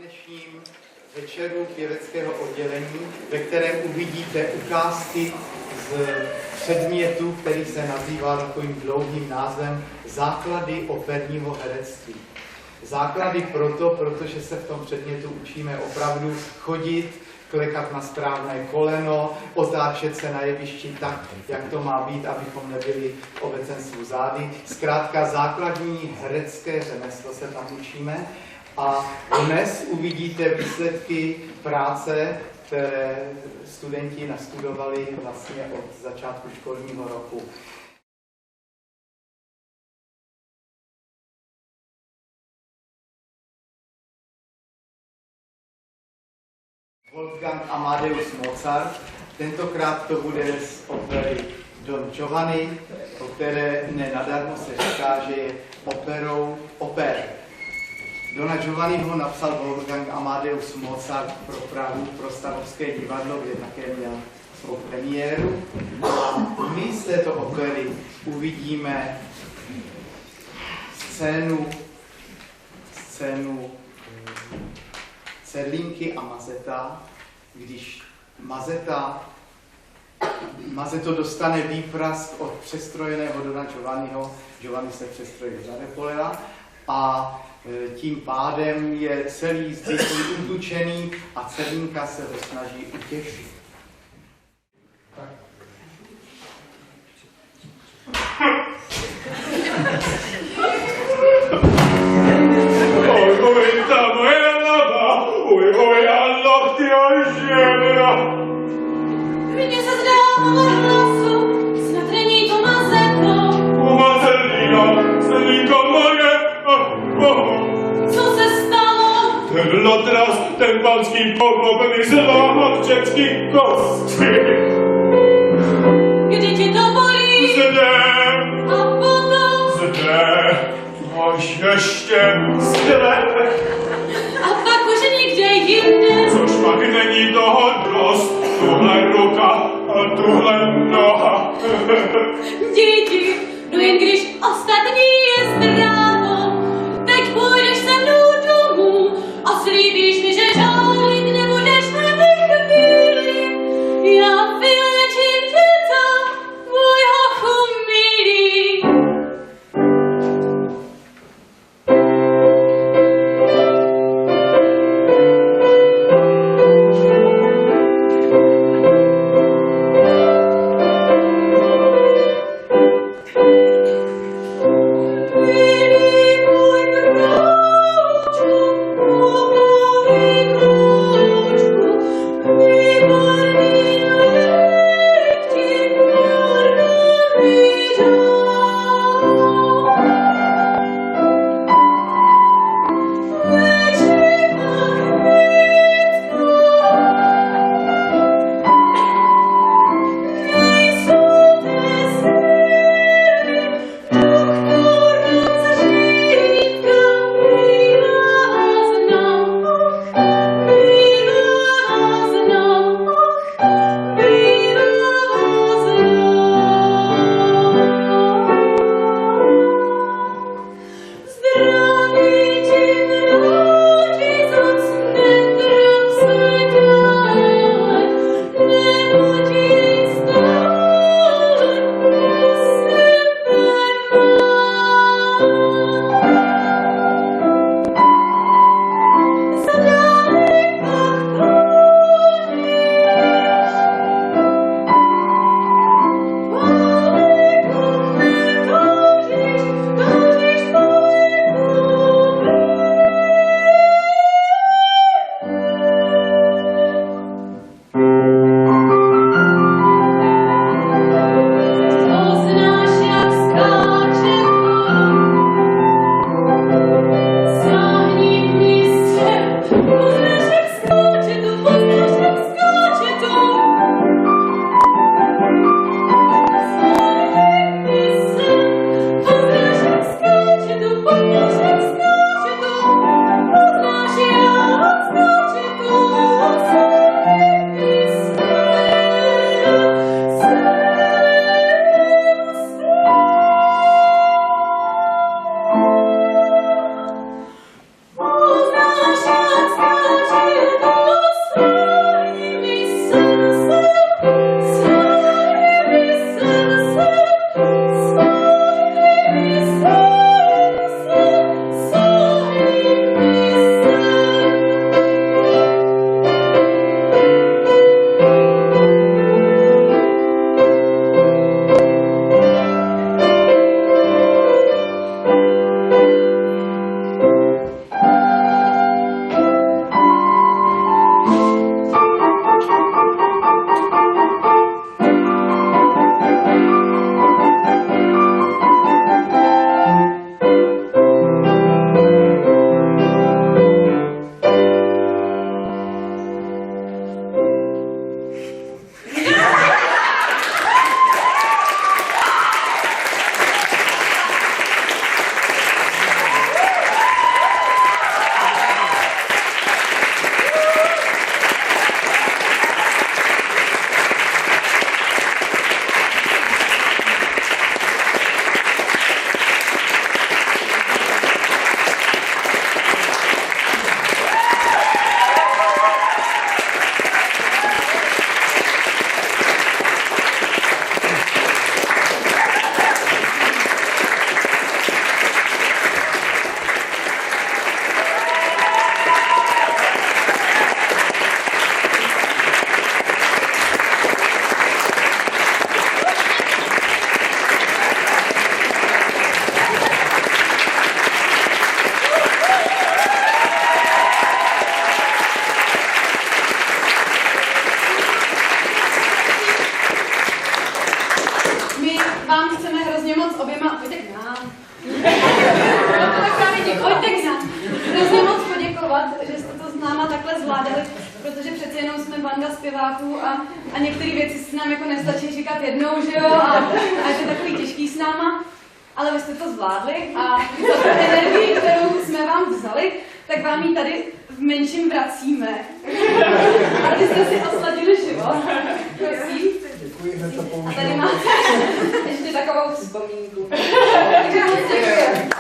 dnešním večeru pěveckého oddělení, ve kterém uvidíte ukázky z předmětu, který se nazývá takovým dlouhým názvem Základy operního herectví. Základy protože se v tom předmětu učíme opravdu chodit, klekat na správné koleno, otáčet se na jevišti tak, jak to má být, abychom nebyli obecenstvu zády. Zkrátka základní herecké řemeslo se tam učíme. A dnes uvidíte výsledky práce, které studenti nastudovali vlastně od začátku školního roku. Wolfgang Amadeus Mozart. Tentokrát to bude z opery Don Giovanni, o které nenadarmo se říká, že je operou oper. Dona Giovanniho napsal Wolfgang Amadeus Mozart pro Prahu, pro Stavovské divadlo, kde také měl svou premiéru. A my z této opery uvidíme scénu Cerlínky a Mazeta, když Mazeto dostane výprask od přestrojeného Dona Giovanniho, Giovanni se přestrojil za Napoleona a tím pádem je celý zbytný utučený a Cerlínka se ho snaží utěšit. Mně se zdálo hlasu, snad není to Mazeto. Marcelino, Celinko moje, Co se stalo? ten lotras, ten panský poklopený zlámat dětský kosti. Kdy ti to bolí? Zde, A potom? zde, až ještě zde. A pak už nikde jinde. Což pak není toho dost, tuhle ruka a tuhle noha. Děti, no jen když ostatní je zdrávo, teď půjdeš se mnou domů a slíbíš mi, že žálit nebudeš na té chvíli. Já vylečím tě tam, můj hochu milý. We takhle zvládali, protože přece jenom jsme banda zpěváků a některé věci se nám jako nestačí říkat jednou, že jo, a je to takový těžký s náma. Ale vy jste to zvládli a za tu energii, kterou jsme vám vzali, tak vám ji tady v menším vracíme. Abyste si osladili život. Prosím. Děkuji, hned to použiju. A tady máte ještě takovou vzpomínku. Takže moc děkuji.